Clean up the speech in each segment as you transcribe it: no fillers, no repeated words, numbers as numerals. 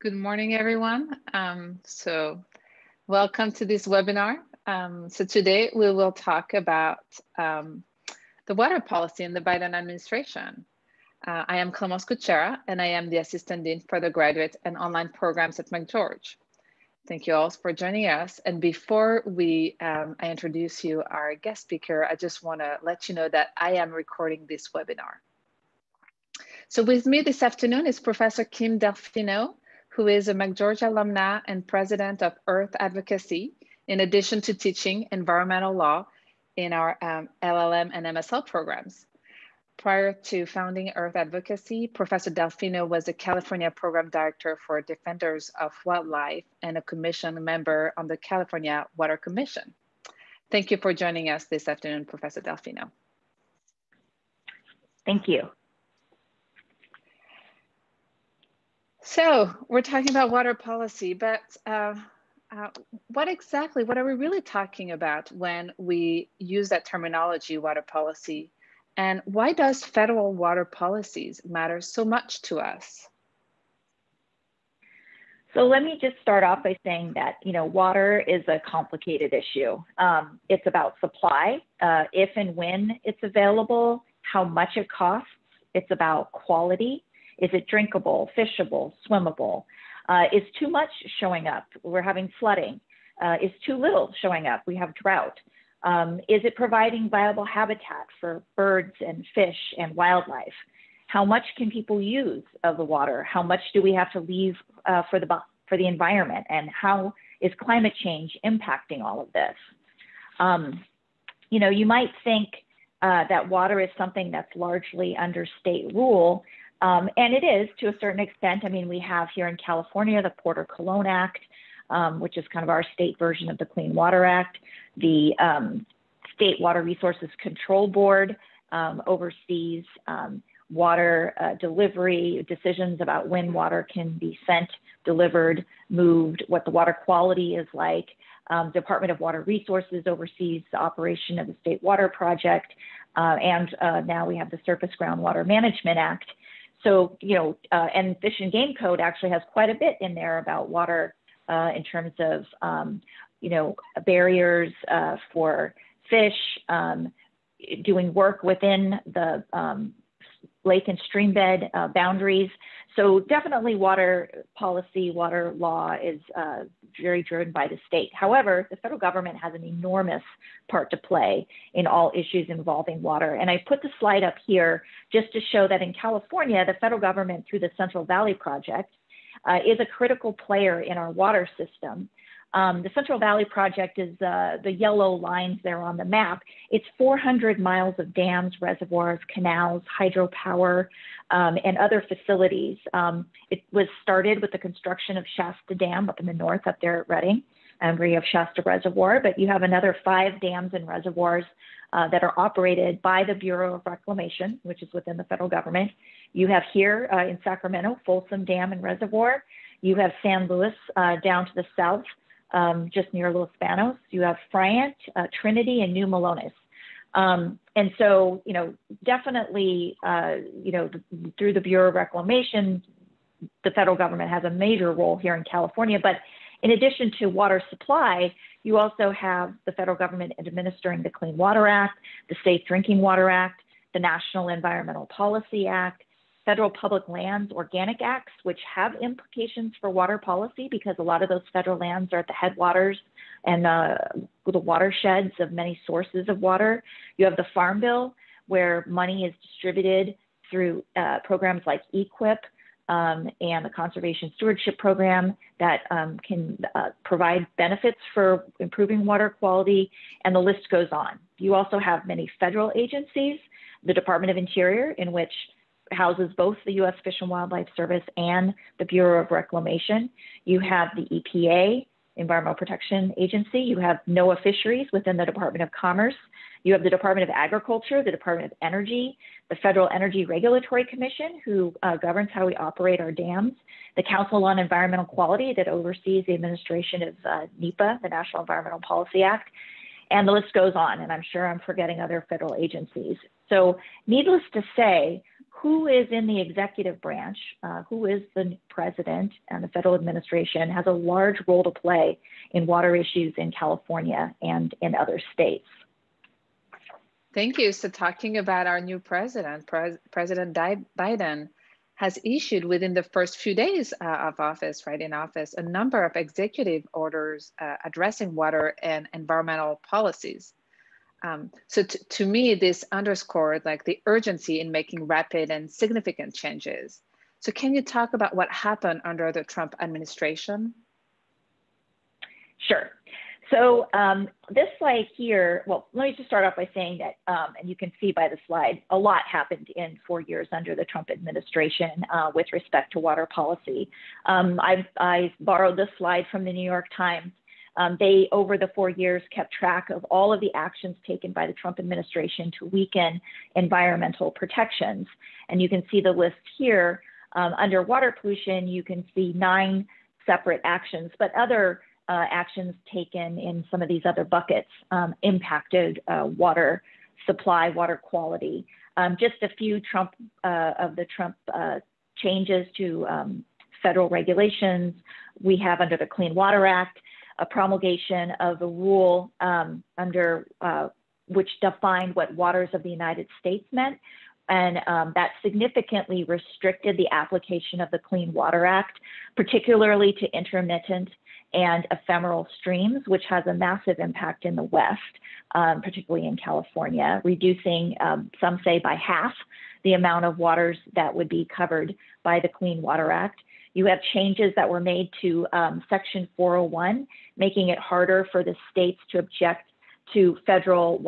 Good morning, everyone. Welcome to this webinar. So today we will talk about the water policy in the Biden administration. I am Clemence Kuchera, and I am the Assistant Dean for the Graduate and Online Programs at McGeorge. Thank you all for joining us. And before I introduce you our guest speaker, I just want to let you know that I am recording this webinar. So with me this afternoon is Professor Kim Delfino, who is a McGeorge alumna and president of Earth Advocacy, in addition to teaching environmental law in our LLM and MSL programs. Prior to founding Earth Advocacy, Professor Delfino was a California program director for Defenders of Wildlife and a commission member on the California Water Commission. Thank you for joining us this afternoon, Professor Delfino. Thank you. So we're talking about water policy, but what are we really talking about when we use that terminology, water policy? And why does federal water policies matter so much to us? So let me just start off by saying that, water is a complicated issue. It's about supply, if and when it's available, how much it costs. It's about quality. Is it drinkable, fishable, swimmable? Is too much showing up? We're having flooding. Is too little showing up? We have drought. Is it providing viable habitat for birds and fish and wildlife? How much can people use of the water? How much do we have to leave for the environment? And how is climate change impacting all of this? You might think that water is something that's largely under state rule. And it is to a certain extent. I mean, we have here in California, the Porter-Cologne Act, which is kind of our state version of the Clean Water Act. The State Water Resources Control Board oversees water delivery, decisions about when water can be sent, delivered, moved, what the water quality is like. Department of Water Resources oversees the operation of the State Water Project. And now we have the Surface Groundwater Management Act. So, and Fish and Game Code actually has quite a bit in there about water in terms of, barriers for fish, doing work within the lake and stream bed boundaries. So definitely water policy, water law is very driven by the state. However, the federal government has an enormous part to play in all issues involving water. And I put the slide up here just to show that in California, the federal government through the Central Valley Project is a critical player in our water system. The Central Valley Project is the yellow lines there on the map. It's 400 miles of dams, reservoirs, canals, hydropower, and other facilities. It was started with the construction of Shasta Dam up in the north, up there at Redding, where you have Shasta Reservoir, but you have another 5 dams and reservoirs that are operated by the Bureau of Reclamation, which is within the federal government. You have here in Sacramento, Folsom Dam and Reservoir. You have San Luis down to the south, just near Los Banos. You have Friant, Trinity, and New Melones. And so, definitely, through the Bureau of Reclamation, the federal government has a major role here in California. But in addition to water supply, you also have the federal government administering the Clean Water Act, the Safe Drinking Water Act, the National Environmental Policy Act, Federal Public Lands Organic Acts, which have implications for water policy because a lot of those federal lands are at the headwaters and the watersheds of many sources of water. You have the Farm Bill, where money is distributed through programs like EQIP and the Conservation Stewardship Program that can provide benefits for improving water quality, and the list goes on. You also have many federal agencies, the Department of Interior, in which houses both the U.S. Fish and Wildlife Service and the Bureau of Reclamation. You have the EPA, Environmental Protection Agency. You have NOAA Fisheries within the Department of Commerce. You have the Department of Agriculture, the Department of Energy, the Federal Energy Regulatory Commission, who governs how we operate our dams, the Council on Environmental Quality that oversees the administration of NEPA, the National Environmental Policy Act, and the list goes on, and I'm sure I'm forgetting other federal agencies. So needless to say, who is in the executive branch, who is the president and the federal administration, has a large role to play in water issues in California and in other states. Thank you. So talking about our new president, President Biden has issued within the first few days of office, right, in office, a number of executive orders addressing water and environmental policies. So to me, this underscored like the urgency in making rapid and significant changes. So can you talk about what happened under the Trump administration? Sure. So this slide here, well, let me just start off by saying that, and you can see by the slide, a lot happened in 4 years under the Trump administration with respect to water policy. I borrowed this slide from the New York Times. They, over the 4 years, kept track of all of the actions taken by the Trump administration to weaken environmental protections. And you can see the list here. Under water pollution, you can see 9 separate actions, but other actions taken in some of these other buckets impacted water supply, water quality. Just a few of the Trump changes to federal regulations. We have under the Clean Water Act, a promulgation of a rule under which defined what waters of the United States meant. And that significantly restricted the application of the Clean Water Act, particularly to intermittent and ephemeral streams, which has a massive impact in the West, particularly in California, reducing, some say by half, the amount of waters that would be covered by the Clean Water Act. You have changes that were made to Section 401, making it harder for the states to object to federal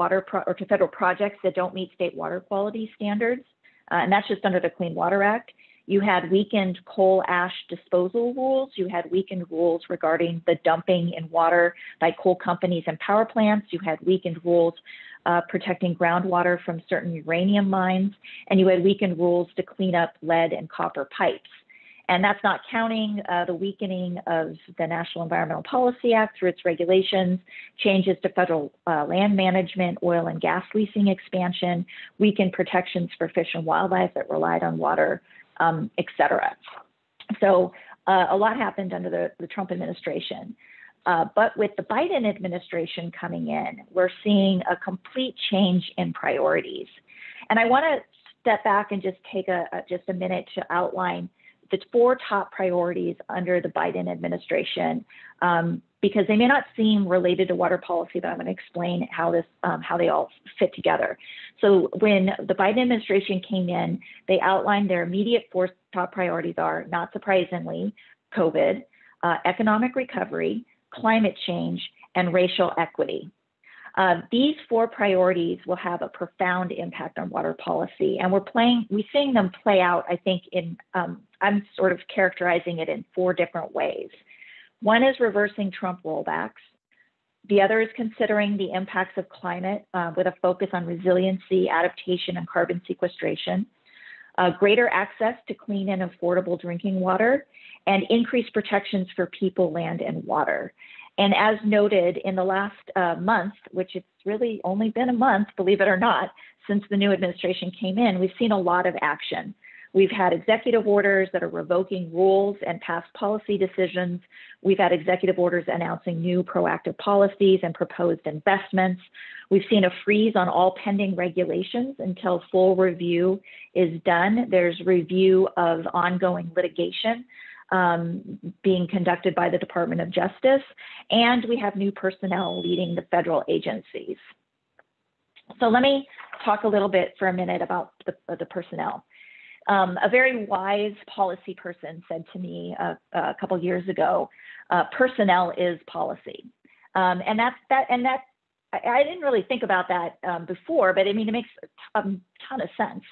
federal projects that don't meet state water quality standards. And that's just under the Clean Water Act. You had weakened coal ash disposal rules. You had weakened rules regarding the dumping in water by coal companies and power plants. You had weakened rules protecting groundwater from certain uranium mines. And you had weakened rules to clean up lead and copper pipes. And that's not counting the weakening of the National Environmental Policy Act through its regulations, changes to federal land management, oil and gas leasing expansion, weakened protections for fish and wildlife that relied on water, et cetera. So a lot happened under the Trump administration. But with the Biden administration coming in, we're seeing a complete change in priorities. And I want to step back and just take just a minute to outline the 4 top priorities under the Biden administration, because they may not seem related to water policy, but I'm going to explain how they all fit together. So when the Biden administration came in, they outlined their immediate 4 top priorities are, not surprisingly, COVID, economic recovery, climate change, and racial equity. These 4 priorities will have a profound impact on water policy, and we're seeing them play out, I think, I'm sort of characterizing it in 4 different ways. One is reversing Trump rollbacks. The other is considering the impacts of climate with a focus on resiliency, adaptation, and carbon sequestration, greater access to clean and affordable drinking water, and increased protections for people, land, and water. And as noted in the last month, which it's really only been a month, believe it or not, since the new administration came in, we've seen a lot of action. We've had executive orders that are revoking rules and past policy decisions. We've had executive orders announcing new proactive policies and proposed investments. We've seen a freeze on all pending regulations until full review is done. There's review of ongoing litigation being conducted by the Department of Justice, and we have new personnel leading the federal agencies. So let me talk a little bit for a minute about the personnel. A very wise policy person said to me a couple years ago, personnel is policy. And I didn't really think about that before, but I mean, it makes a ton of sense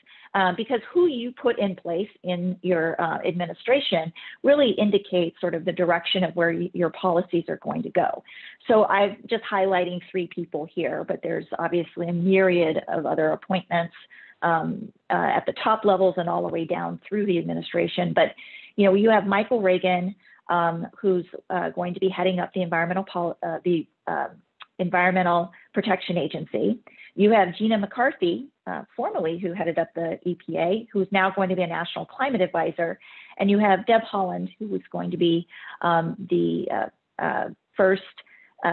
because who you put in place in your administration really indicates sort of the direction of where your policies are going to go. So I'm just highlighting 3 people here, but there's obviously a myriad of other appointments at the top levels and all the way down through the administration. But, you know, you have Michael Reagan, who's going to be heading up the Environmental Protection Agency. You have Gina McCarthy, formerly who headed up the EPA, who's now going to be a national climate advisor. And you have Deb Haaland, who was going to be the first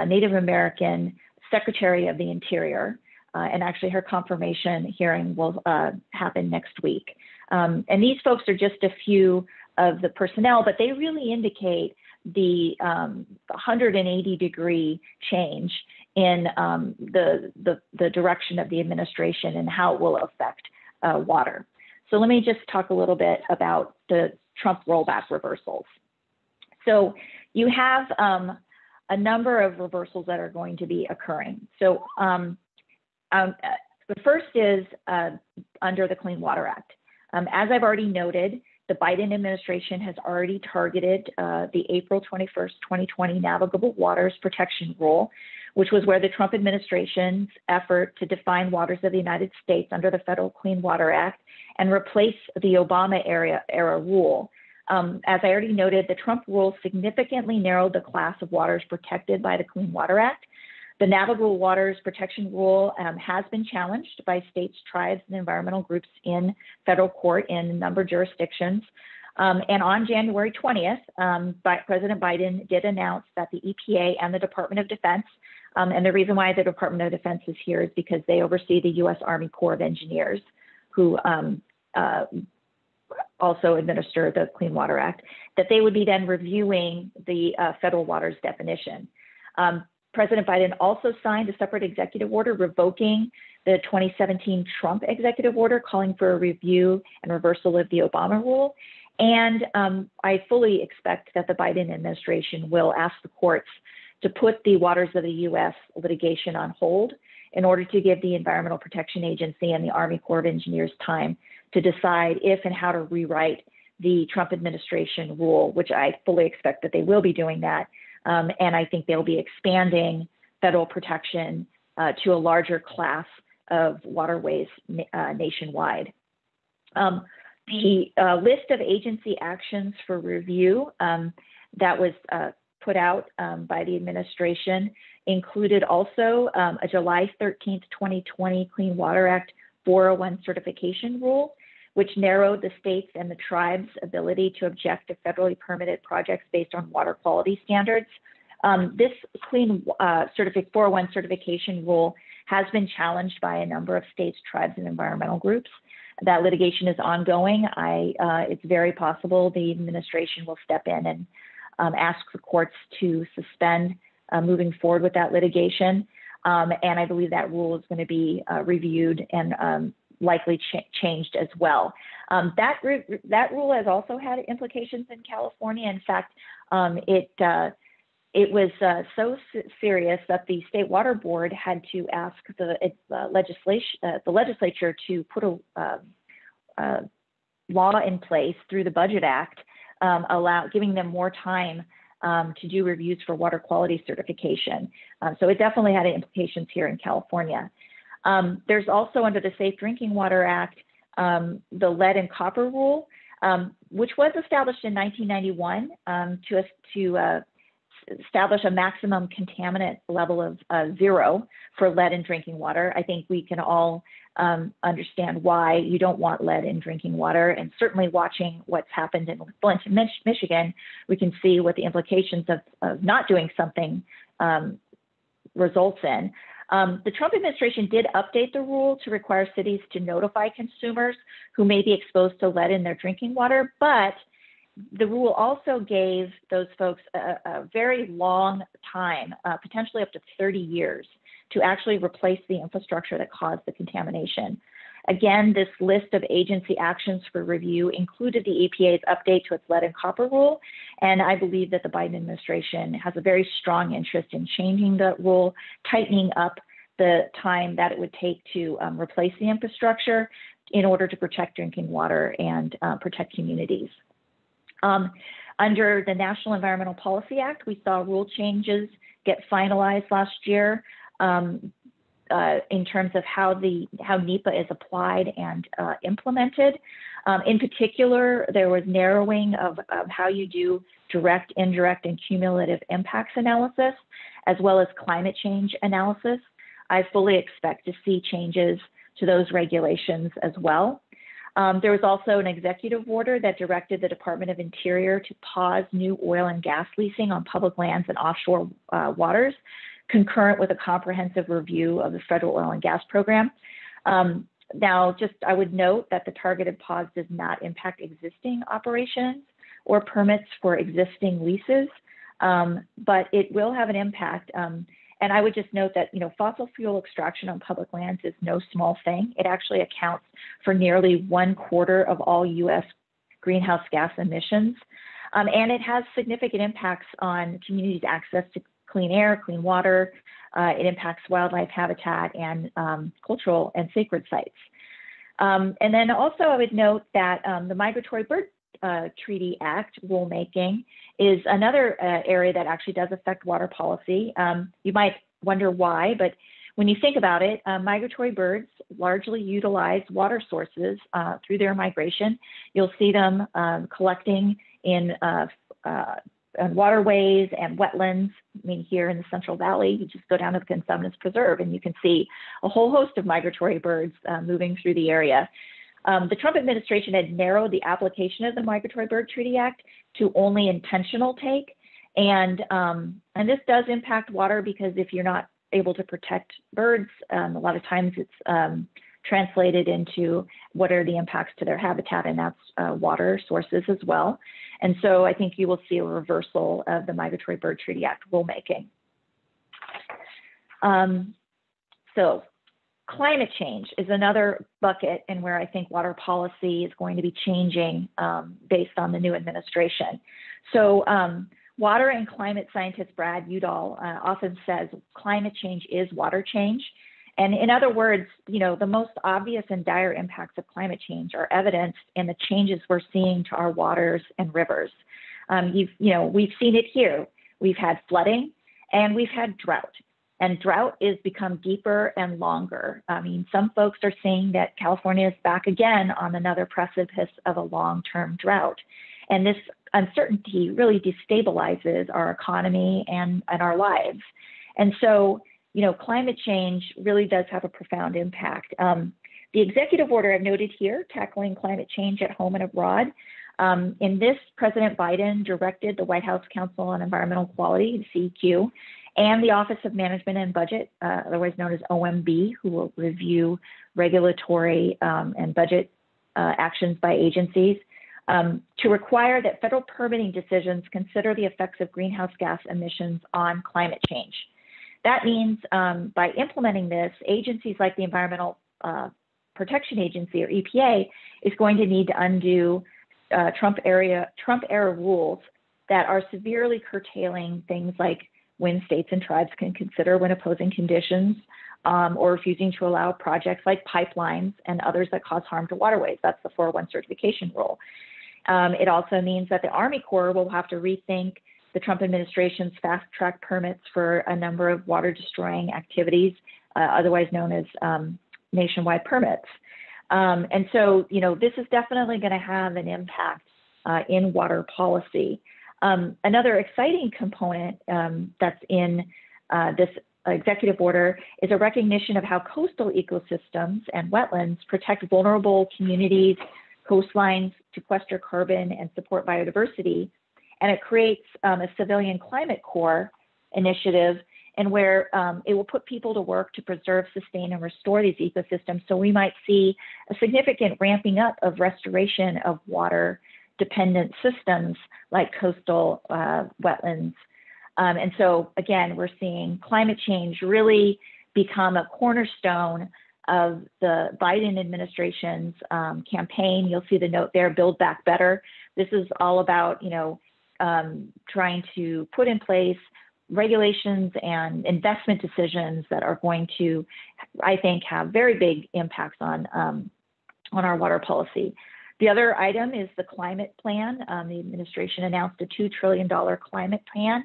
Native American Secretary of the Interior. And actually her confirmation hearing will happen next week. And these folks are just a few of the personnel, but they really indicate the 180-degree change in the direction of the administration and how it will affect water. So let me just talk a little bit about the Trump rollback reversals. So you have a number of reversals that are going to be occurring. So the first is under the Clean Water Act. As I've already noted, the Biden administration has already targeted the April 21st, 2020 Navigable Waters Protection Rule, which was where the Trump administration's effort to define waters of the United States under the Federal Clean Water Act and replace the Obama era rule. As I already noted, the Trump rule significantly narrowed the class of waters protected by the Clean Water Act. The Navigable Waters Protection Rule has been challenged by states, tribes, and environmental groups in federal court in a number of jurisdictions. And on January 20th, President Biden did announce that the EPA and the Department of Defense, and the reason why the Department of Defense is here is because they oversee the U.S. Army Corps of Engineers, who also administer the Clean Water Act, that they would be then reviewing the federal waters definition. President Biden also signed a separate executive order revoking the 2017 Trump executive order calling for a review and reversal of the Obama rule. And I fully expect that the Biden administration will ask the courts to put the waters of the U.S. litigation on hold in order to give the Environmental Protection Agency and the Army Corps of Engineers time to decide if and how to rewrite the Trump administration rule, which I fully expect that they will be doing that. And I think they'll be expanding federal protection to a larger class of waterways nationwide. The list of agency actions for review that was put out by the administration included also a July 13th, 2020 Clean Water Act 401 certification rule, which narrowed the states and the tribes' ability to object to federally permitted projects based on water quality standards. This Clean 401 certification rule has been challenged by a number of states, tribes, and environmental groups. That litigation is ongoing. It's very possible the administration will step in and ask the courts to suspend moving forward with that litigation. And I believe that rule is going to be reviewed and likely changed as well. That rule has also had implications in California. In fact, it was so serious that the State Water Board had to ask the legislature to put a law in place through the Budget Act, giving them more time to do reviews for water quality certification. So it definitely had implications here in California. There's also under the Safe Drinking Water Act, the lead and copper rule, which was established in 1991 to establish a maximum contaminant level of 0 for lead in drinking water. I think we can all understand why you don't want lead in drinking water. And certainly watching what's happened in Flint, Michigan, we can see what the implications of not doing something results in. The Trump administration did update the rule to require cities to notify consumers who may be exposed to lead in their drinking water, but the rule also gave those folks a very long time, potentially up to 30 years, to actually replace the infrastructure that caused the contamination. Again, this list of agency actions for review included the EPA's update to its lead and copper rule, and I believe that the Biden administration has a very strong interest in changing the rule, tightening up the time that it would take to replace the infrastructure in order to protect drinking water and protect communities. Under the National Environmental Policy Act, we saw rule changes get finalized last year in terms of how NEPA is applied and implemented. In particular, there was narrowing of how you do direct, indirect, and cumulative impacts analysis, as well as climate change analysis. I fully expect to see changes to those regulations as well. There was also an executive order that directed the Department of Interior to pause new oil and gas leasing on public lands and offshore waters, concurrent with a comprehensive review of the federal oil and gas program. Now, I would note that the targeted pause does not impact existing operations or permits for existing leases, but it will have an impact. And I would just note that, fossil fuel extraction on public lands is no small thing. It actually accounts for nearly 1/4 of all U.S. greenhouse gas emissions. And it has significant impacts on communities' access to clean air, clean water. It impacts wildlife habitat and cultural and sacred sites. And then also I would note that the Migratory Bird Treaty Act rulemaking is another area that actually does affect water policy. You might wonder why, but when you think about it, migratory birds largely utilize water sources through their migration. You'll see them collecting in waterways and wetlands. I mean, here in the Central Valley, you just go down to the Consumnes Preserve and you can see a whole host of migratory birds moving through the area. The Trump administration had narrowed the application of the Migratory Bird Treaty Act to only intentional take. And this does impact water because if you're not able to protect birds, a lot of times it's translated into what are the impacts to their habitat, and that's water sources as well. And so I think you will see a reversal of the Migratory Bird Treaty Act rulemaking. So climate change is another bucket and where I think water policy is going to be changing based on the new administration. So water and climate scientist Brad Udall often says climate change is water change. And in other words, the most obvious and dire impacts of climate change are evidenced in the changes we're seeing to our waters and rivers. We've seen it here. We've had flooding and we've had drought. And drought is become deeper and longer. I mean, some folks are saying that California is back again on another precipice of a long-term drought. And this uncertainty really destabilizes our economy and our lives. And so, climate change really does have a profound impact. The executive order I've noted here, tackling climate change at home and abroad. In this, President Biden directed the White House Council on Environmental Quality, CEQ, and the Office of Management and Budget, otherwise known as OMB, who will review regulatory and budget actions by agencies, to require that federal permitting decisions consider the effects of greenhouse gas emissions on climate change. That means by implementing this, agencies like the Environmental Protection Agency, or EPA, is going to need to undo Trump-era rules that are severely curtailing things like when states and tribes can consider when opposing conditions or refusing to allow projects like pipelines and others that cause harm to waterways. That's the 401 certification rule. It also means that the Army Corps will have to rethink the Trump administration's fast-track permits for a number of water-destroying activities, otherwise known as nationwide permits. And so, this is definitely going to have an impact in water policy. Another exciting component that's in this executive order is a recognition of how coastal ecosystems and wetlands protect vulnerable communities, coastlines, sequester carbon, and support biodiversity. And it creates a civilian climate corps initiative, and where it will put people to work to preserve, sustain, and restore these ecosystems. So we might see a significant ramping up of restoration of water-dependent systems like coastal wetlands. And so, again, we're seeing climate change really become a cornerstone of the Biden administration's campaign. You'll see the note there, Build Back Better. This is all about, trying to put in place regulations and investment decisions that are going to, I think, have very big impacts on our water policy. The other item is the climate plan. The administration announced a $2 trillion climate plan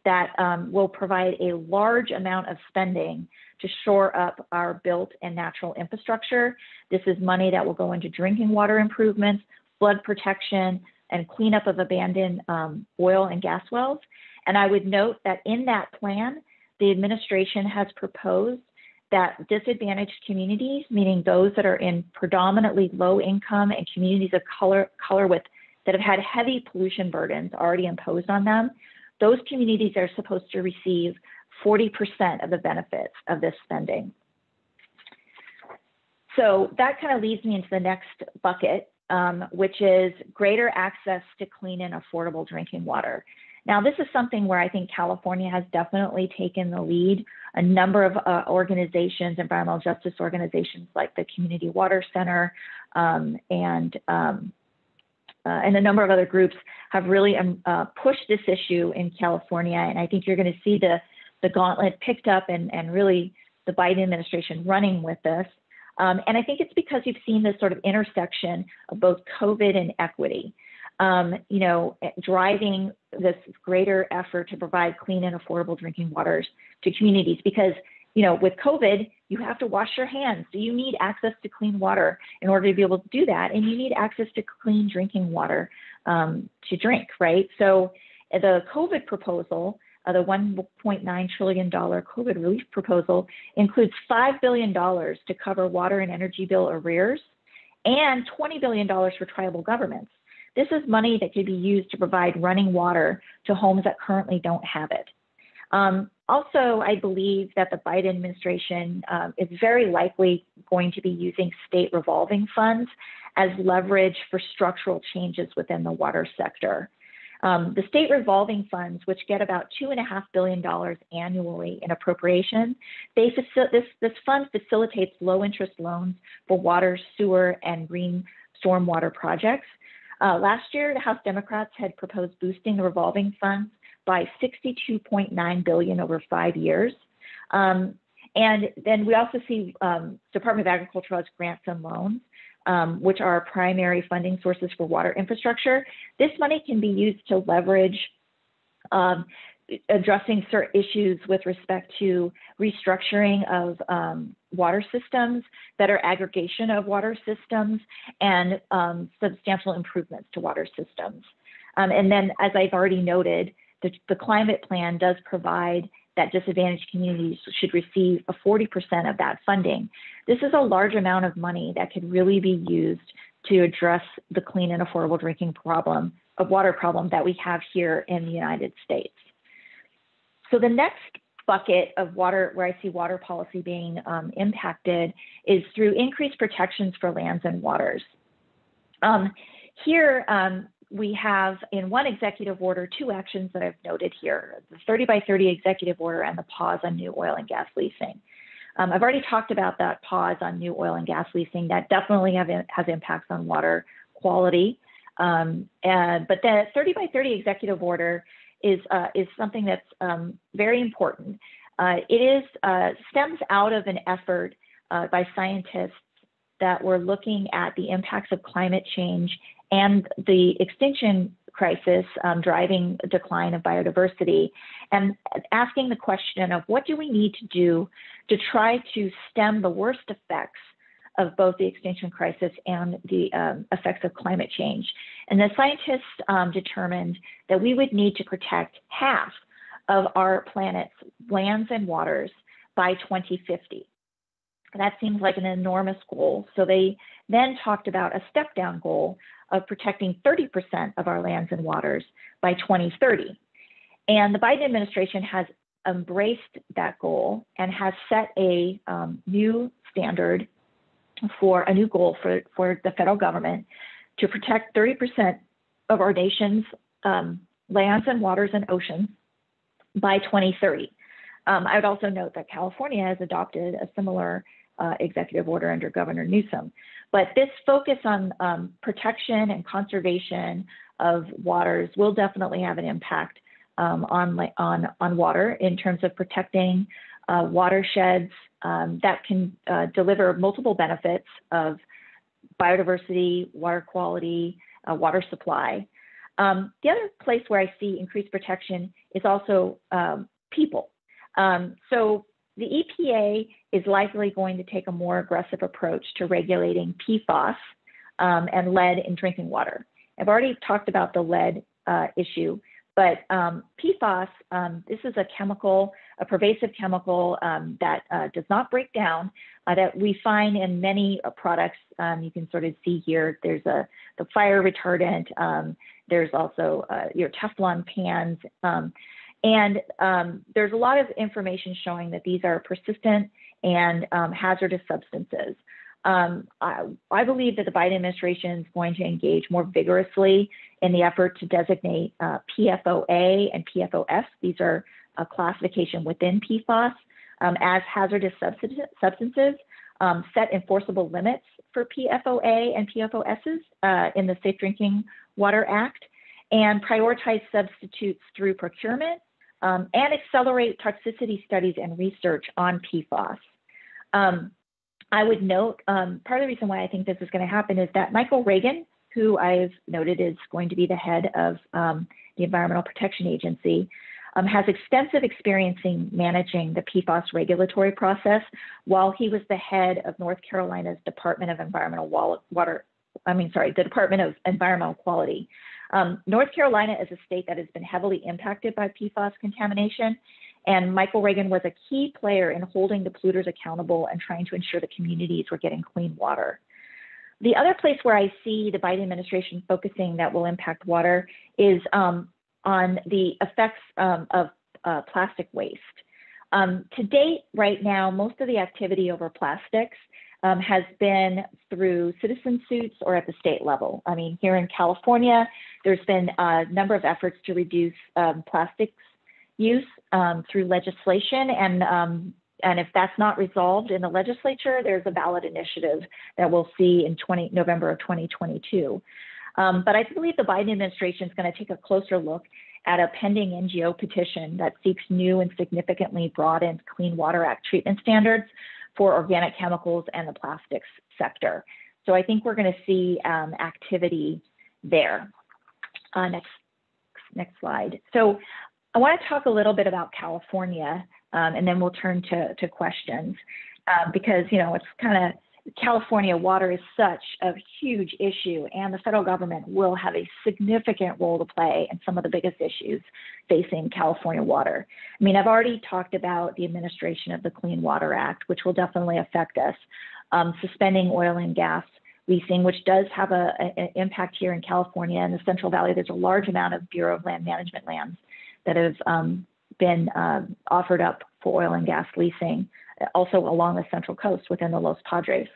that will provide a large amount of spending to shore up our built and natural infrastructure. This is money that will go into drinking water improvements, flood protection, and cleanup of abandoned oil and gas wells. And I would note that in that plan, the administration has proposed that disadvantaged communities, meaning those that are in predominantly low income and communities of color that have had heavy pollution burdens already imposed on them, those communities are supposed to receive 40% of the benefits of this spending. So that kind of leads me into the next bucket, which is greater access to clean and affordable drinking water. Now, this is something where I think California has definitely taken the lead. A number of organizations, environmental justice organizations like the Community Water Center and a number of other groups have really pushed this issue in California. And I think you're going to see the gauntlet picked up and really the Biden administration running with this. And I think it's because you've seen this sort of intersection of both COVID and equity, driving this greater effort to provide clean and affordable drinking waters to communities. Because, with COVID, you have to wash your hands. So you need access to clean water in order to be able to do that. And you need access to clean drinking water to drink, right? So the COVID proposal, the $1.9 trillion COVID relief proposal, includes $5 billion to cover water and energy bill arrears and $20 billion for tribal governments. This is money that could be used to provide running water to homes that currently don't have it. Also, I believe that the Biden administration is very likely going to be using state revolving funds as leverage for structural changes within the water sector. The state revolving funds, which get about $2.5 billion annually in appropriation, this fund facilitates low interest loans for water, sewer, and green stormwater projects. Last year, the House Democrats had proposed boosting the revolving funds by $62.9 billion over 5 years. And then we also see Department of Agriculture has grants and loans, which are primary funding sources for water infrastructure. This money can be used to leverage addressing certain issues with respect to restructuring of water systems, better aggregation of water systems, and substantial improvements to water systems. And then, as I've already noted, the climate plan does provide that disadvantaged communities should receive a 40% of that funding. This is a large amount of money that could really be used to address the clean and affordable drinking water problem that we have here in the United States. So the next bucket of water, where I see water policy being impacted, is through increased protections for lands and waters. Here, we have in one executive order, 2 actions that I've noted here, the 30 by 30 executive order and the pause on new oil and gas leasing. I've already talked about that pause on new oil and gas leasing. That definitely has impacts on water quality. But the 30 by 30 executive order is something that's very important. It stems out of an effort by scientists that were looking at the impacts of climate change and the extinction crisis driving a decline of biodiversity, and asking the question of what do we need to do to try to stem the worst effects of both the extinction crisis and the effects of climate change. And the scientists determined that we would need to protect half of our planet's lands and waters by 2050. And that seems like an enormous goal. So they then talked about a step down goal of protecting 30% of our lands and waters by 2030. And the Biden administration has embraced that goal and has set a new standard for a new goal for the federal government to protect 30% of our nation's lands and waters and oceans by 2030. I would also note that California has adopted a similar executive order under Governor Newsom. But this focus on protection and conservation of waters will definitely have an impact on water in terms of protecting watersheds that can deliver multiple benefits of biodiversity, water quality, water supply. The other place where I see increased protection is also people. So the EPA is likely going to take a more aggressive approach to regulating Pfos and lead in drinking water. I've already talked about the lead issue, But PFOS, this is a chemical, a pervasive chemical that does not break down, that we find in many products. You can sort of see here, there's the fire retardant. There's also your Teflon pans. And there's a lot of information showing that these are persistent and hazardous substances. I believe that the Biden administration is going to engage more vigorously in the effort to designate PFOA and PFOS. These are a classification within PFOS as hazardous substances, set enforceable limits for PFOA and PFOSs in the Safe Drinking Water Act, and prioritize substitutes through procurement, and accelerate toxicity studies and research on PFOS. I would note, part of the reason why I think this is going to happen is that Michael Regan, who I've noted is going to be the head of the Environmental Protection Agency, has extensive experience in managing the PFOS regulatory process while he was the head of North Carolina's Department of Environmental the Department of Environmental Quality. North Carolina is a state that has been heavily impacted by PFOS contamination, and Michael Regan was a key player in holding the polluters accountable and trying to ensure the communities were getting clean water. The other place where I see the Biden administration focusing that will impact water is on the effects of plastic waste. To date, right now, most of the activity over plastics has been through citizen suits or at the state level. I mean, here in California, there's been a number of efforts to reduce plastics use through legislation, and if that's not resolved in the legislature, there's a ballot initiative that we'll see in November of 2022. But I believe the Biden administration is going to take a closer look at a pending NGO petition that seeks new and significantly broadened Clean Water Act treatment standards for organic chemicals and the plastics sector. So I think we're going to see activity there. Next slide. So I want to talk a little bit about California, and then we'll turn to questions, because, you know, it's kind of, California water is such a huge issue, and the federal government will have a significant role to play in some of the biggest issues facing California water. I mean, I've already talked about the administration of the Clean Water Act, which will definitely affect us, suspending oil and gas leasing, which does have an impact here in California. In the Central Valley, there's a large amount of Bureau of Land Management lands that have been offered up for oil and gas leasing, also along the Central Coast within the Los Padres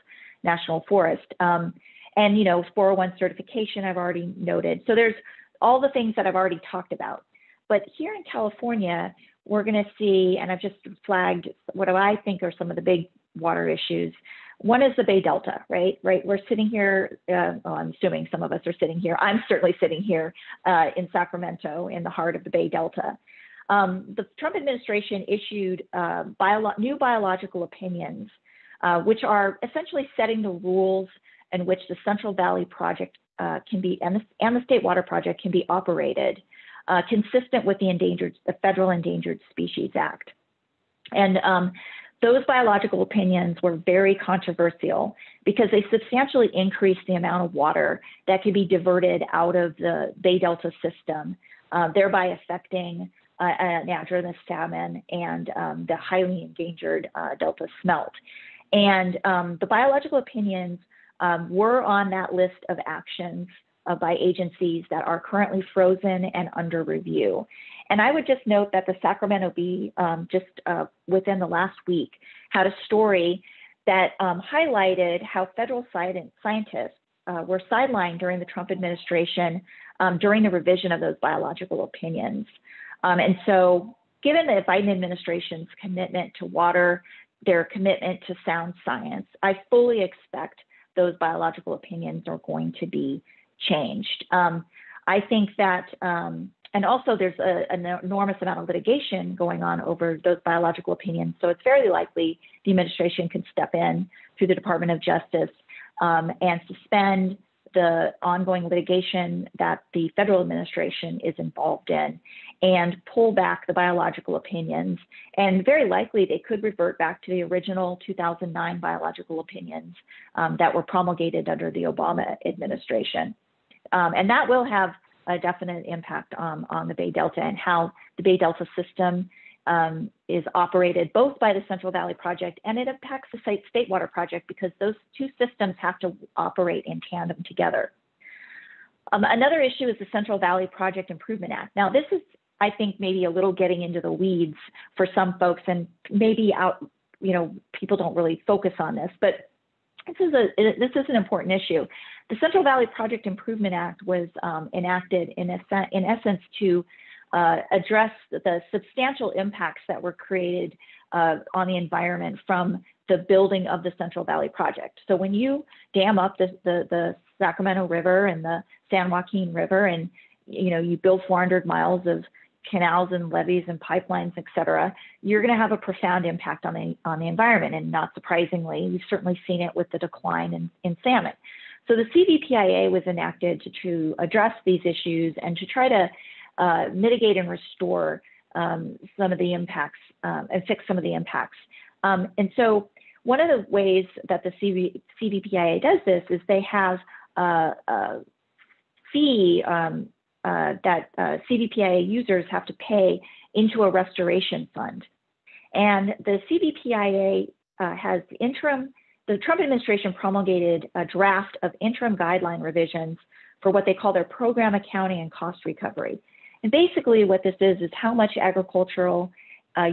National Forest. And, you know, 401 certification, I've already noted. So there's all the things that I've already talked about. But here in California, we're going to see, and I've just flagged what I think are some of the big water issues. One is the Bay Delta, right? We're sitting here, well, I'm assuming some of us are sitting here. I'm certainly sitting here in Sacramento in the heart of the Bay Delta. The Trump administration issued new biological opinions, which are essentially setting the rules in which the Central Valley Project can be, and the State Water Project can be operated, consistent with the Federal Endangered Species Act. And those biological opinions were very controversial because they substantially increased the amount of water that could be diverted out of the Bay Delta system, thereby affecting anadromous salmon and the highly endangered Delta smelt. And the biological opinions were on that list of actions by agencies that are currently frozen and under review. And I would just note that the Sacramento Bee, just within the last week, had a story that highlighted how federal scientists were sidelined during the Trump administration during the revision of those biological opinions. And so given the Biden administration's commitment to water, their commitment to sound science, I fully expect those biological opinions are going to be changed. I think that, and also there's an enormous amount of litigation going on over those biological opinions. So it's very likely the administration could step in through the Department of Justice and suspend the ongoing litigation that the federal administration is involved in and pull back the biological opinions. And very likely they could revert back to the original 2009 biological opinions that were promulgated under the Obama administration. And that will have a definite impact on the Bay Delta and how the Bay Delta system is operated both by the Central Valley Project, and it impacts the State Water Project because those two systems have to operate in tandem together. Another issue is the Central Valley Project Improvement Act. Now, this is, I think, maybe a little getting into the weeds for some folks, and maybe people don't really focus on this, but this is an important issue. The Central Valley Project Improvement Act was enacted in essence to address the substantial impacts that were created on the environment from the building of the Central Valley Project. So when you dam up the Sacramento River and the San Joaquin River, and you build 400 miles of canals and levees and pipelines, et cetera, you're going to have a profound impact on the environment. And not surprisingly, we've certainly seen it with the decline in salmon. So the CVPIA was enacted to address these issues and to try to mitigate and restore some of the impacts and fix some of the impacts. And so one of the ways that the CVPIA does this is they have a fee that CVPIA users have to pay into a restoration fund. And the CVPIA has the Trump administration promulgated a draft of interim guideline revisions for what they call their program accounting and cost recovery. And basically what this is how much agricultural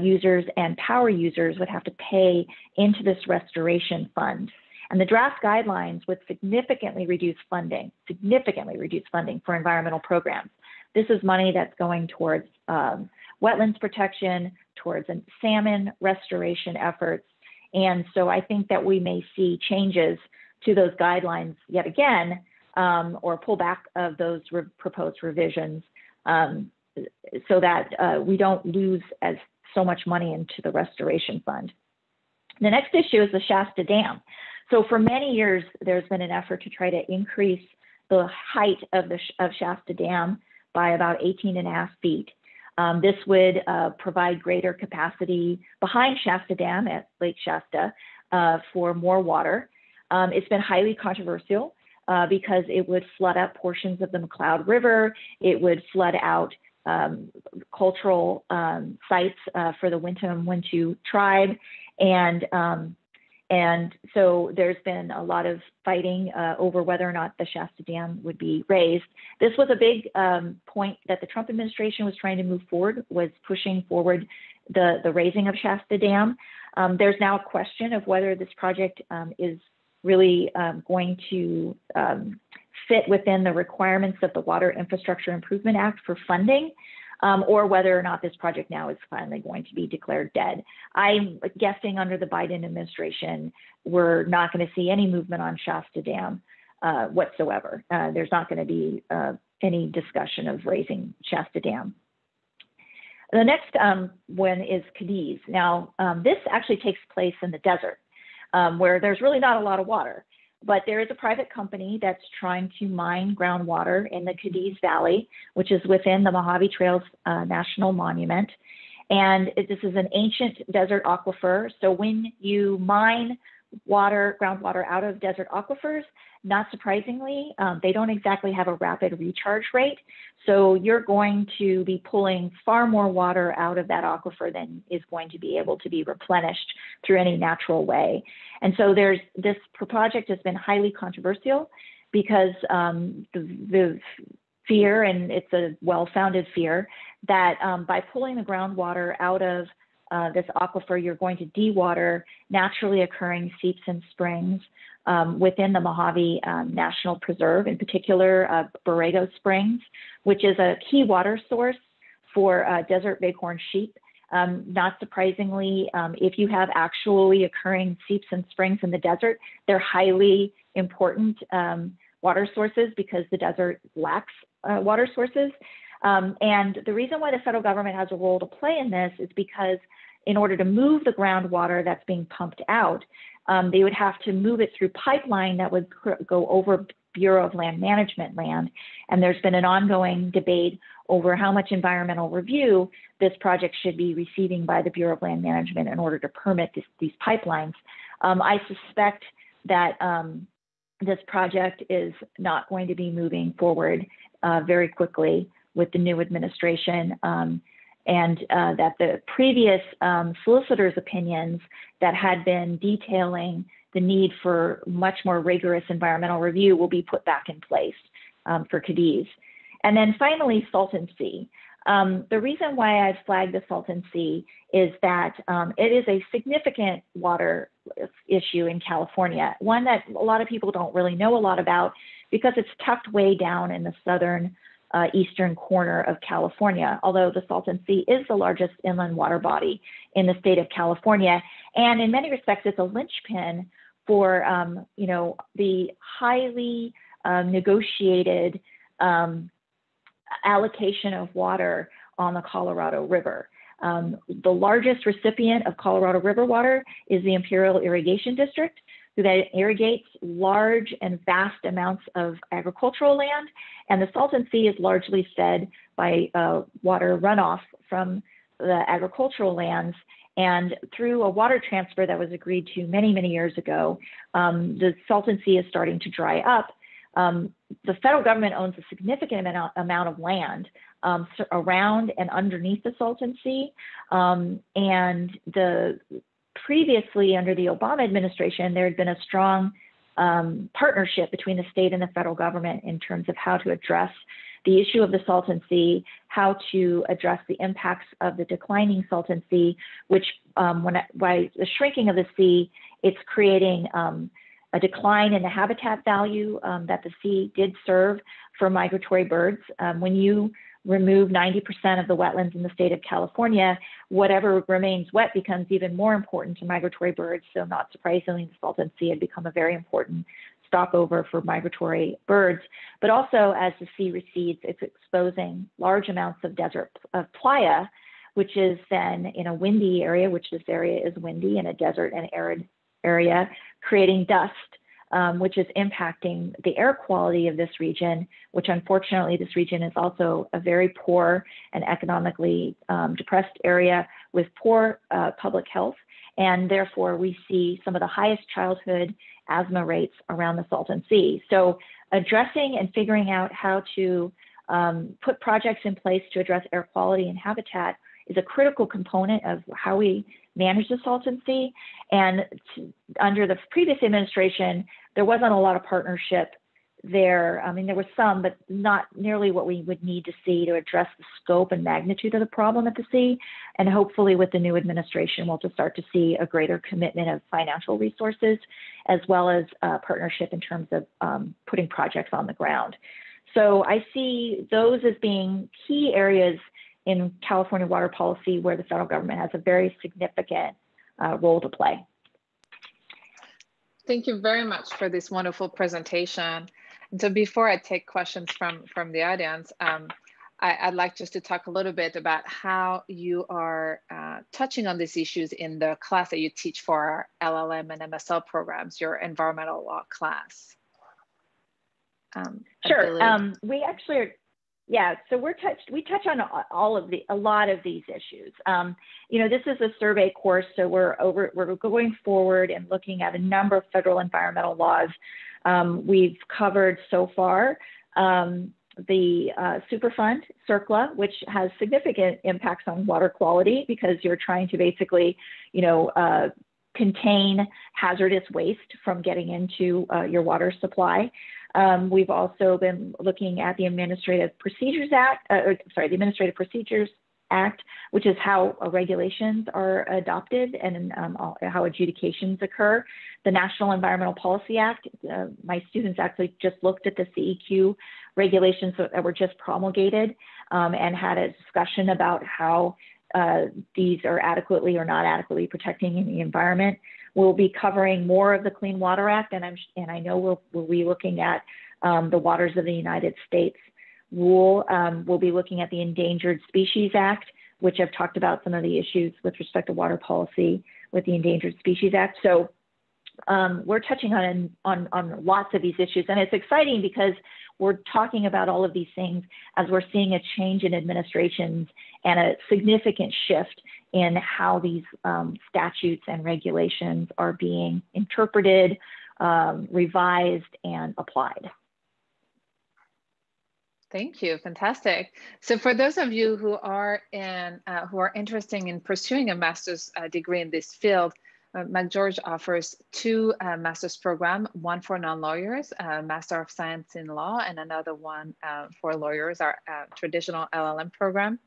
users and power users would have to pay into this restoration fund. And the draft guidelines would significantly reduce funding for environmental programs. This is money that's going towards wetlands protection, towards salmon restoration efforts. And so I think that we may see changes to those guidelines yet again, or pullback of those proposed revisions so that we don't lose so much money into the restoration fund. The next issue is the Shasta Dam. So for many years, there's been an effort to try to increase the height of Shasta Dam by about 18.5 feet. This would provide greater capacity behind Shasta Dam at Lake Shasta for more water. It's been highly controversial because it would flood out portions of the McCloud River. It would flood out cultural sites for the Wintu tribe. And so there's been a lot of fighting over whether or not the Shasta Dam would be raised. This was a big point that the Trump administration was trying to move forward, was pushing forward the raising of Shasta Dam. There's now a question of whether this project is really going to fit within the requirements of the Water Infrastructure Improvement Act for funding, or whether or not this project now is finally going to be declared dead. I'm guessing under the Biden administration, we're not going to see any movement on Shasta Dam whatsoever. There's not going to be any discussion of raising Shasta Dam. The next one is Cadiz. Now, this actually takes place in the desert where there's really not a lot of water. But there is a private company that's trying to mine groundwater in the Cadiz Valley, which is within the Mojave Trails National Monument. And this is an ancient desert aquifer. So when you mine groundwater out of desert aquifers, not surprisingly, they don't exactly have a rapid recharge rate. So you're going to be pulling far more water out of that aquifer than is going to be able to be replenished through any natural way. And so this project has been highly controversial because the fear, and it's a well-founded fear, that by pulling the groundwater out of this aquifer, you're going to dewater naturally occurring seeps and springs within the Mojave National Preserve, in particular Borrego Springs, which is a key water source for desert bighorn sheep. Not surprisingly, if you have actually occurring seeps and springs in the desert, they're highly important water sources because the desert lacks water sources. And the reason why the federal government has a role to play in this is because in order to move the groundwater that's being pumped out, they would have to move it through pipeline that would go over Bureau of Land Management land. And there's been an ongoing debate over how much environmental review this project should be receiving by the Bureau of Land Management in order to permit these pipelines. I suspect that this project is not going to be moving forward very quickly with the new administration, and that the previous solicitors' opinions that had been detailing the need for much more rigorous environmental review will be put back in place for Cadiz. And then finally, Salton Sea. The reason why I've flagged the Salton Sea is that it is a significant water issue in California, one that a lot of people don't really know a lot about because it's tucked way down in the southern eastern corner of California, although the Salton Sea is the largest inland water body in the state of California. And in many respects, it's a linchpin for the highly negotiated allocation of water on the Colorado River. The largest recipient of Colorado River water is the Imperial Irrigation District, who then irrigates large and vast amounts of agricultural land. And the Salton Sea is largely fed by water runoff from the agricultural lands. And through a water transfer that was agreed to many, many years ago, the Salton Sea is starting to dry up. The federal government owns a significant amount of land around and underneath the Salton Sea. And previously, under the Obama administration, there had been a strong partnership between the state and the federal government in terms of how to address the issue of the Salton Sea, how to address the impacts of the declining Salton Sea, which by the shrinking of the sea, it's creating a decline in the habitat value that the sea did serve for migratory birds. When you remove 90% of the wetlands in the state of California, whatever remains wet becomes even more important to migratory birds. So not surprisingly, the Salton Sea had become a very important stopover for migratory birds. But also as the sea recedes, it's exposing large amounts of desert of playa, which is then in a windy area, which this area is windy, in a desert and arid area, creating dust, which is impacting the air quality of this region, which unfortunately this region is also a very poor and economically depressed area with poor public health. And therefore we see some of the highest childhood asthma rates around the Salton Sea. So addressing and figuring out how to put projects in place to address air quality and habitat is a critical component of how we manage the Salton Sea. And under the previous administration, there wasn't a lot of partnership there. I mean, there was some, but not nearly what we would need to see to address the scope and magnitude of the problem at the sea. And hopefully with the new administration, we'll just start to see a greater commitment of financial resources, as well as partnership in terms of putting projects on the ground. So I see those as being key areas in California water policy where the federal government has a very significant role to play. Thank you very much for this wonderful presentation. And so before I take questions from the audience, I'd like just to talk a little bit about how you are touching on these issues in the class that you teach for our LLM and MSL programs, your environmental law class. Sure. We actually are, yeah. So we touch on a lot of these issues. This is a survey course, so we're going forward and looking at a number of federal environmental laws. We've covered so far the Superfund, CERCLA, which has significant impacts on water quality because you're trying to basically, contain hazardous waste from getting into your water supply. We've also been looking at the Administrative Procedures Act, the Administrative Procedures Act, which is how regulations are adopted and how adjudications occur. The National Environmental Policy Act, my students actually just looked at the CEQ regulations that were just promulgated and had a discussion about how these are adequately or not adequately protecting the environment. We'll be covering more of the Clean Water Act, and I know we'll be looking at the Waters of the United States rule. We'll be looking at the Endangered Species Act, which I've talked about some of the issues with respect to water policy with the Endangered Species Act. So we're touching on lots of these issues, and it's exciting because we're talking about all of these things as we're seeing a change in administrations and a significant shift in how these statutes and regulations are being interpreted, revised, and applied. Thank you. Fantastic. So for those of you who are interested in pursuing a master's degree in this field, McGeorge offers two master's programs, one for non-lawyers, Master of Science in Law, and another one for lawyers, our traditional LLM program.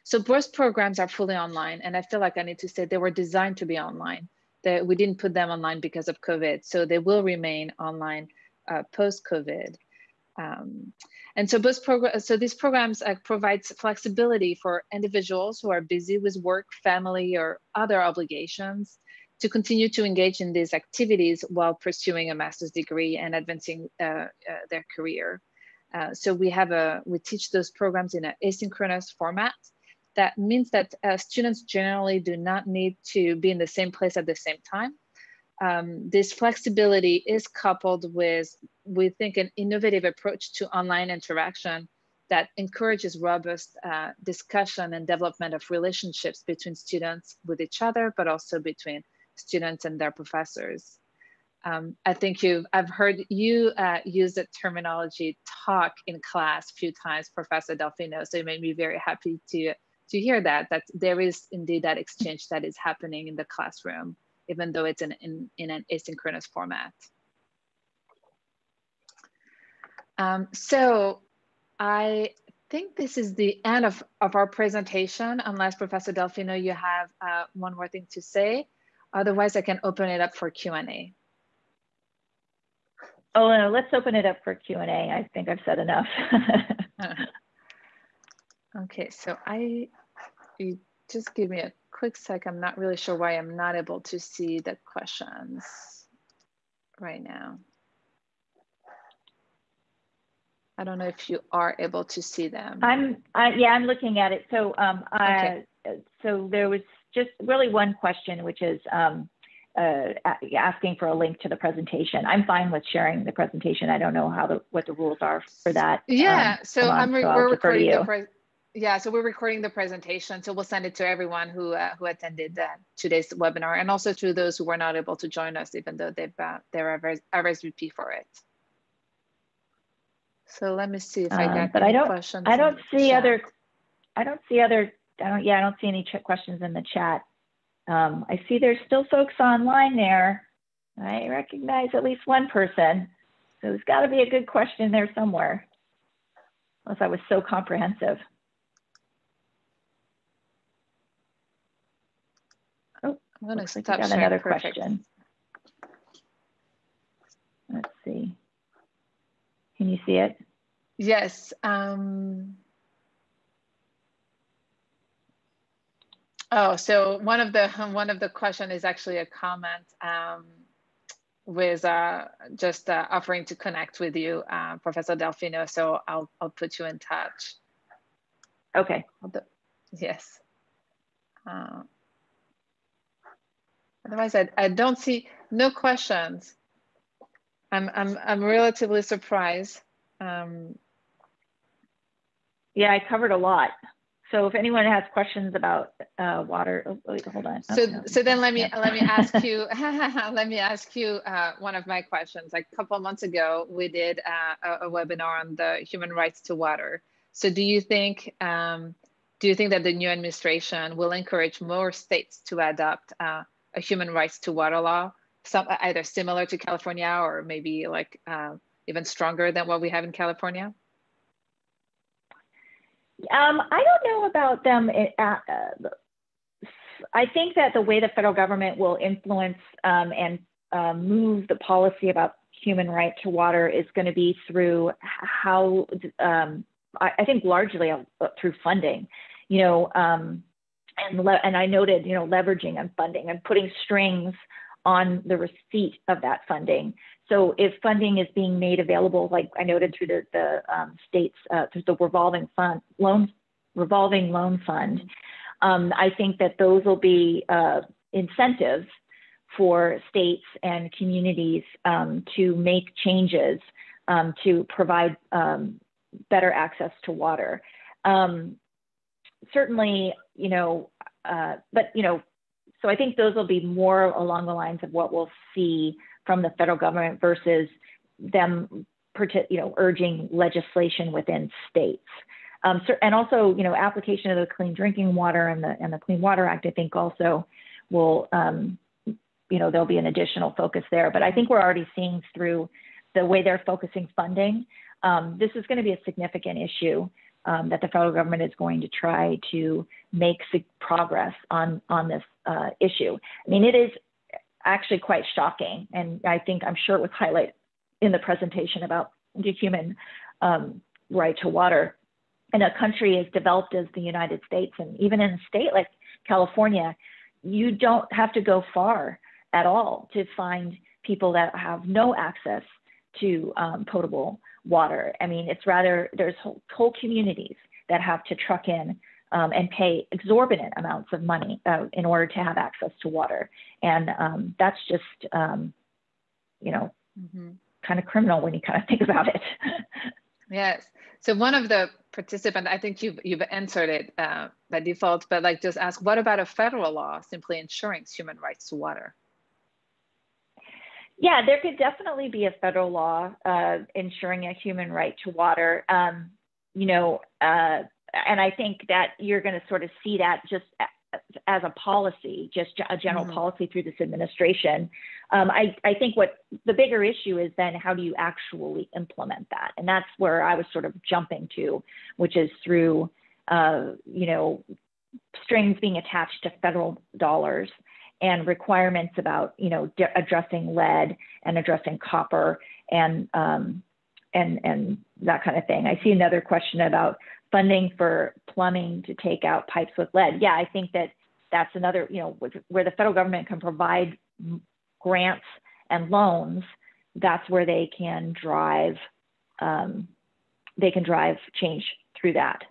So both programs are fully online, and I feel like I need to say they were designed to be online. We didn't put them online because of COVID, so they will remain online post-COVID. And so these programs provide flexibility for individuals who are busy with work, family, or other obligations to continue to engage in these activities while pursuing a master's degree and advancing their career. So we teach those programs in an asynchronous format. That means that students generally do not need to be in the same place at the same time. This flexibility is coupled with, we think, an innovative approach to online interaction that encourages robust discussion and development of relationships between students with each other, but also between students and their professors. I think I've heard you use the terminology talk in class a few times, Professor Delfino, so it made me very happy to hear that there is indeed that exchange that is happening in the classroom, even though it's in an asynchronous format. So I think this is the end of our presentation, unless Professor Delfino, you have one more thing to say. Otherwise, I can open it up for Q&A. Oh, no, let's open it up for Q&A. I think I've said enough. Okay, so you just give me a quick sec. I'm not really sure why I'm not able to see the questions right now. I don't know if you are able to see them. Yeah, I'm looking at it. So okay. So there was just really one question, which is asking for a link to the presentation. I'm fine with sharing the presentation. I don't know what the rules are for that. Yeah, so we're recording so we're recording the presentation. So we'll send it to everyone who attended today's webinar, and also to those who were not able to join us, even though they're RSVP for it. So let me see if I got any questions. I don't see any questions in the chat. I see there's still folks online there. I recognize at least one person. So there's got to be a good question there somewhere, unless I was so comprehensive. Oh, I'm going to stop sharing. Got another question. Let's see. Can you see it? Yes. Oh, so one of the question is actually a comment with just offering to connect with you, Professor Delfino. So I'll put you in touch. Okay. Yes. Otherwise, I don't see no questions. I'm relatively surprised. Yeah, I covered a lot. So if anyone has questions about water, oh, wait, hold on. So then let me ask you one of my questions. Like a couple of months ago, we did a webinar on the human rights to water. So do you think that the new administration will encourage more states to adopt a human rights to water law, either similar to California or maybe like even stronger than what we have in California? I don't know about them. I think that the way the federal government will influence and move the policy about human right to water is going to be through how, I think largely through funding, and I noted, leveraging on funding and putting strings on the receipt of that funding. So if funding is being made available, like I noted through the states, through the revolving loan fund, I think that those will be incentives for states and communities to make changes to provide better access to water. Certainly, so I think those will be more along the lines of what we'll see from the federal government versus them urging legislation within states. And also, application of the Clean Drinking Water and the Clean Water Act, I think also will, there'll be an additional focus there. But I think we're already seeing through the way they're focusing funding, this is going to be a significant issue that the federal government is going to try to make progress on this issue. I mean, it is actually quite shocking. And I'm sure it was highlighted in the presentation about the human right to water. In a country as developed as the United States, and even in a state like California, you don't have to go far at all to find people that have no access to potable water. I mean, it's rather, there's whole communities that have to truck in and pay exorbitant amounts of money in order to have access to water. And that's just, kind of criminal when you kind of think about it. Yes. So one of the participants, I think you've answered it by default, but like just ask, what about a federal law simply ensuring human rights to water? Yeah, there could definitely be a federal law ensuring a human right to water. And I think that you're going to sort of see that just as a policy, just a general policy through this administration. I think what the bigger issue is then how do you actually implement that? And that's where I was sort of jumping to, which is through, strings being attached to federal dollars and requirements about, addressing lead and addressing copper and that kind of thing. I see another question about funding for plumbing to take out pipes with lead. Yeah, I think that's another, where the federal government can provide grants and loans, that's where they can drive change through that.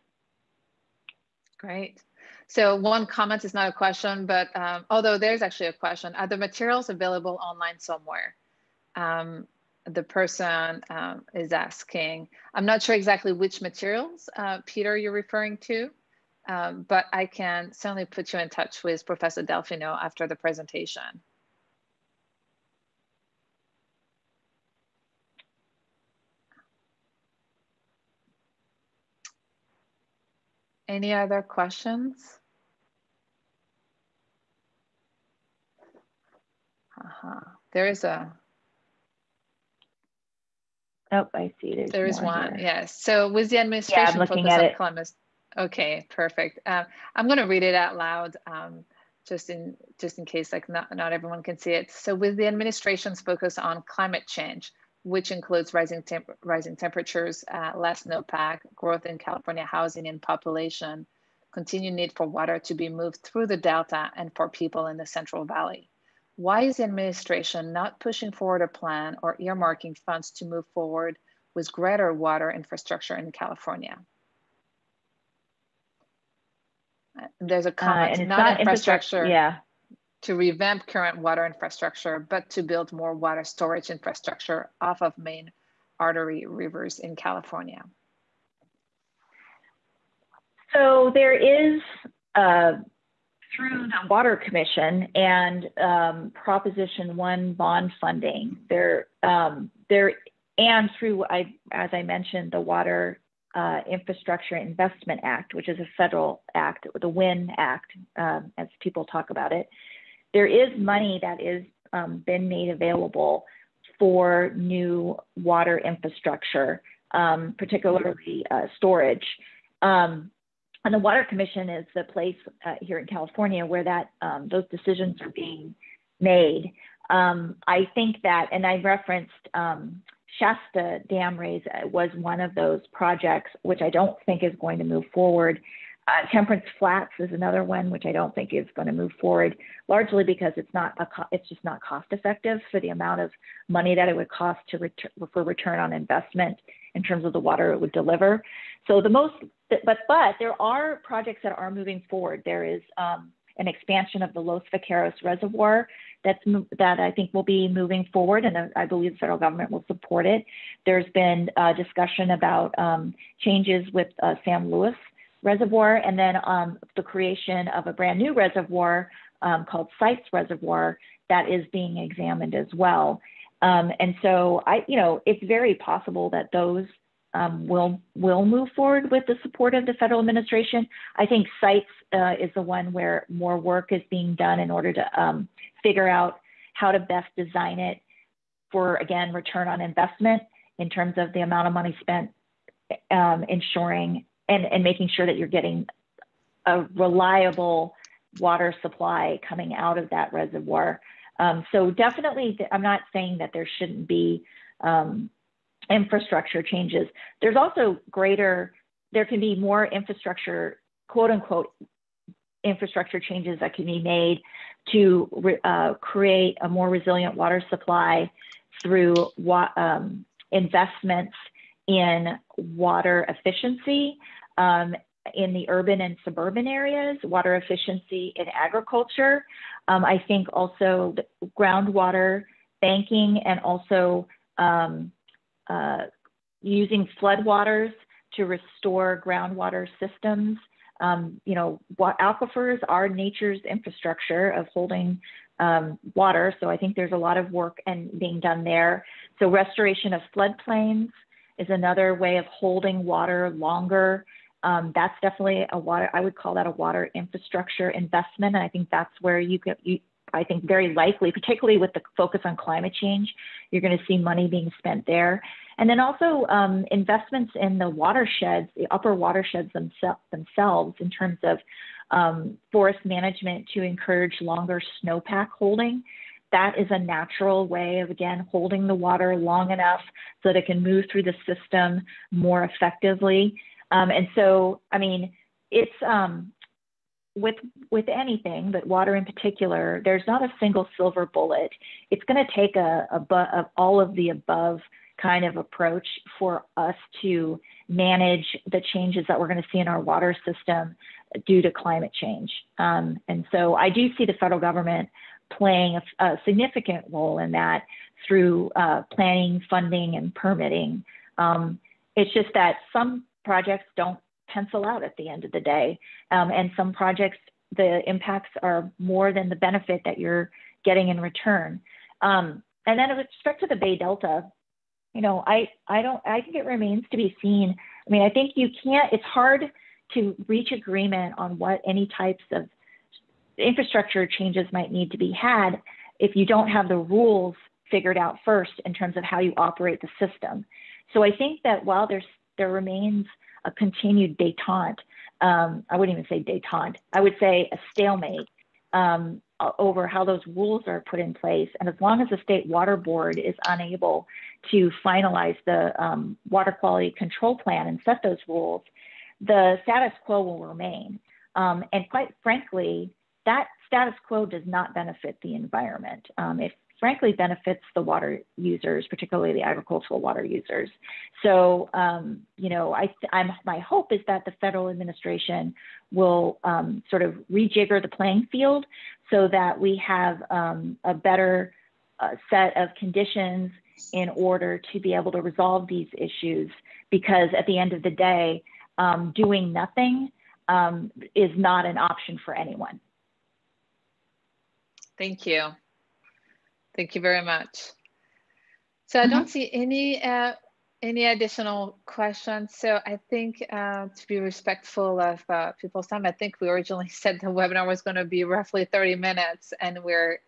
Great. So one comment is not a question, but although there's actually a question, are the materials available online somewhere? The person is asking. I'm not sure exactly which materials, Peter, you're referring to, but I can certainly put you in touch with Professor Delfino after the presentation. Any other questions? There is a. Oh, I see. There is one. Here. Yes. So with the administration focus on climate. Okay, perfect. I'm going to read it out loud, just in case like not everyone can see it. So with the administration's focus on climate change, which includes rising temperatures, less snowpack, growth in California housing and population, continued need for water to be moved through the Delta and for people in the Central Valley. Why is the administration not pushing forward a plan or earmarking funds to move forward with greater water infrastructure in California? There's a comment, not infrastructure to revamp current water infrastructure, but to build more water storage infrastructure off of main artery rivers in California. So there is, through the Water Commission and Proposition 1 bond funding, and through, as I mentioned, the Water Infrastructure Investment Act, which is a federal act, the WIN Act, as people talk about it, there is money that is been made available for new water infrastructure, particularly storage. And the Water Commission is the place here in California where those decisions are being made. I think that, and I referenced Shasta Dam Raise was one of those projects, which I don't think is going to move forward. Temperance Flats is another one, which I don't think is going to move forward, largely because it's just not cost effective for the amount of money that it would cost for return on investment in terms of the water it would deliver. So but there are projects that are moving forward. There is an expansion of the Los Vaqueros Reservoir that I think will be moving forward, and I believe the federal government will support it. There's been discussion about changes with San Luis Reservoir, and then the creation of a brand new reservoir called Sites Reservoir that is being examined as well. And so it's very possible that those will move forward with the support of the federal administration. I think sites is the one where more work is being done in order to figure out how to best design it for, again, return on investment in terms of the amount of money spent, ensuring and making sure that you're getting a reliable water supply coming out of that reservoir. So definitely, I'm not saying that there shouldn't be infrastructure changes. There's also there can be more infrastructure, quote unquote, infrastructure changes that can be made to create a more resilient water supply through investments in water efficiency in the urban and suburban areas, water efficiency in agriculture. I think also the groundwater banking and also using floodwaters to restore groundwater systems. Aquifers are nature's infrastructure of holding water. So I think there's a lot of work being done there. So restoration of floodplains is another way of holding water longer. That's definitely I would call that a water infrastructure investment. And I think that's where I think very likely, particularly with the focus on climate change, you're going to see money being spent there. And then also investments in the watersheds, the upper watersheds themselves in terms of forest management to encourage longer snowpack holding. That is a natural way of, again, holding the water long enough so that it can move through the system more effectively. And so, I mean, it's with anything, but water in particular, there's not a single silver bullet. It's going to take all of the above kind of approach for us to manage the changes that we're going to see in our water system due to climate change. And so I do see the federal government playing a significant role in that through planning, funding, and permitting. It's just that some projects don't pencil out at the end of the day. And some projects, the impacts are more than the benefit that you're getting in return. And then with respect to the Bay Delta, I think it remains to be seen. I mean, I think it's hard to reach agreement on what any types of infrastructure changes might need to be had if you don't have the rules figured out first in terms of how you operate the system. So I think that while there remains a continued détente, I wouldn't even say détente, I would say a stalemate over how those rules are put in place. And as long as the State Water Board is unable to finalize the water quality control plan and set those rules, the status quo will remain. And quite frankly, that status quo does not benefit the environment. It frankly benefits the water users, particularly the agricultural water users. So, my hope is that the federal administration will sort of rejigger the playing field so that we have a better set of conditions in order to be able to resolve these issues. Because at the end of the day, doing nothing is not an option for anyone. Thank you. Thank you very much. So I don't see any additional questions. So I think to be respectful of people's time, I think we originally said the webinar was going to be roughly 30 minutes and we're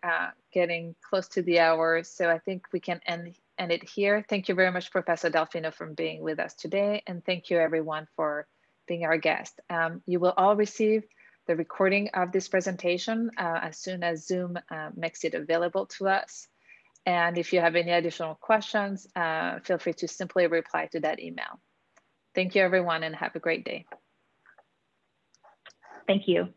getting close to the hour. So I think we can end it here. Thank you very much, Professor Delfino, for being with us today. And thank you everyone for being our guest. You will all receive the recording of this presentation as soon as Zoom makes it available to us. And if you have any additional questions, feel free to simply reply to that email. Thank you, everyone, and have a great day. Thank you.